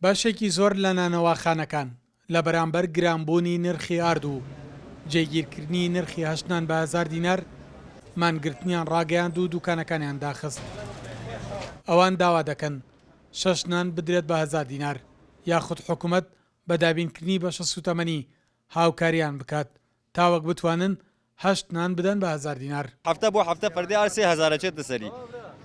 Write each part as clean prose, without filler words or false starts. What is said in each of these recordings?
باشێکی زۆر لە نانەواخانەکان لە بەرامبەر گرانبوونی نرخی ئارد و جێگیرکردنی نرخی هەشتنان بە 1000 دینار مانگرتنیان ڕاگەیاند و دوکانەکانیان داخست. ئەوان داوا دەکەن 6 نان بدرێت بە 1000 دینار یاخود حکوومەت بە دابینکردنی بەشە سوتەمەنی هاوکاریان بکات تاوەک بتوانن 8 نان بدەن بە 1000 دینار. هەفتە بۆ هەفتە فەردەی ئارد 3000 چێتە سەری.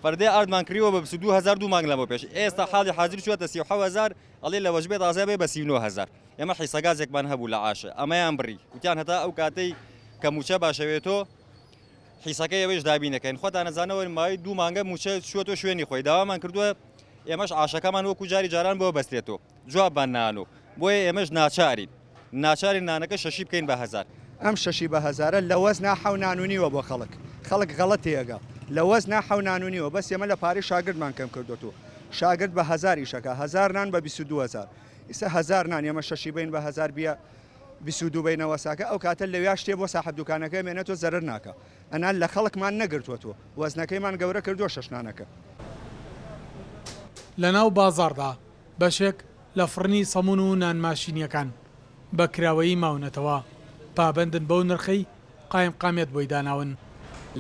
فەردەی ئاردمان کردیەوە بە 22,000 دوو مانگ لەمە پێش. ئێستا حاڵی حاضر چووەتە 37,000 ئەڵێ لە وەجبێت ئازای بێ بە 39,000. ئێمە حیسەگازێکمان هەبوو لە عاشە ئەمەیان بڕی وتیان هەتا ئەو کاتەی کە موچە باشەوێتۆ حیسەکەی ئەوەش دابینەکەین خۆتان نەزانەوە ماوەی دوو مانگە موچە چووەتۆ شوێنی خۆی داوامان کردووە ئێمەش عاشەکەمان وەکو جاری جاران بۆ بەستێتەوە جوابمان نانۆ بۆیە ئێمەش ناچارین نانەکە شەشی بکەین بە 1000. ئەم شەشی بە 1000 لە وەزنا حەو نانونیوە بۆ خەڵک غەڵەتێگە لە وەزنا حەو نانونیوە بەس ئێمە لە پارەی شاگردمان کەم کردوەوە شاگرد بە 1000 ئیشەکە 1000 نان بە 22,000 ئیسا 1000 نان ئێمە شەشی بین بە 1000 بیە 22 بینەوە ساکە ئەو کاتە لەویا شتێ بۆ ساحب دوکانەکە مێنێتەوە زەرر ناکە ئەنان لە خەڵکمان نەگرتوەوە وەزنەکەیمان گەورە کردووە شەشنانەکە. لە ناو بازاڕدا بەشێک لە فڕنی سەمون و نانماشینیەکان بە کراوەیی ماونەتەوە پابندن بەو نرخەی قایمقامێت بۆی داناون.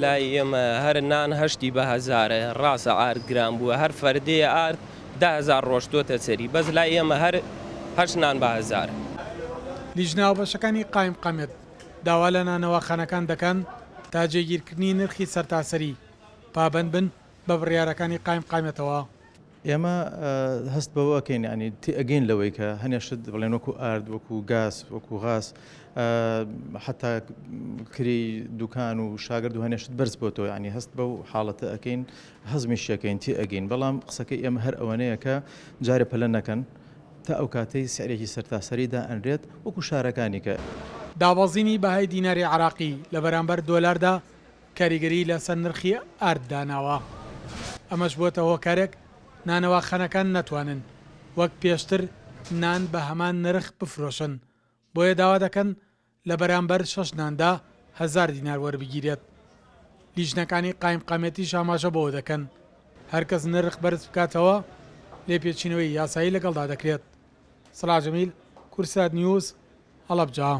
لای ئێمە هەر نان هەشتی بە 1000 ڕاستە ئارد گران بووە هەر فەردەیە ئارد 10,000 ڕۆشتۆتە سەری بەس لای ئێمە هەر 8 نان بە 1000. لیژناو بەشەکانی قایمقامێت داوا لە نانەواخانەکان دەکەن تا جێگیرکردنی نرخی سەرتاسەری پابند بن بە بڕیارەکانی قایمقامێتەوە. ئێمە هەست بەوە ئەکەین ینی ئەگەین لەوەی کە هەنێشت بڵێن وەکو ئارد وەکو گاز وەکو غاز حتا کری دوکان و شاگرد و هەنێشت بەرز بۆتەوە ینی هەست بەو حاڵەتە ئەەکەین هەزمی شەکەین تی ئەگەین بەڵام قسەکەی ئێمە هەر ئەوەنەیە کە جارێ پەلە نەکەن تا ئەو کاتەی سعرێکی سەرتاسەریدا ئەنرێت وەکو شارەکانی کە دابەزینی بەهای دیناری عراقی لە بەرامبەر دۆلاردا کاریگەری لەسەر نرخی ئاردداناوە ئەمەش بۆتە هۆکارێک نانەواخانەکان نەتوانن وەک پێشتر نان بە هەمان نرخ بفرۆشن بۆیە داوا دەکەن لە بەرامبەر 6 ناندا 1000 دینار وەربگیرێت. لیژنەکانی قایمقامەتی ئاماژە بەوە دەکەن هەرکەس نرخ بەرز بکاتەوە لێپێچینەوەی یاسایی لەگەڵدا دەکرێت. سەلاح جەمیل، کورسات نیوز، هەڵەبجا.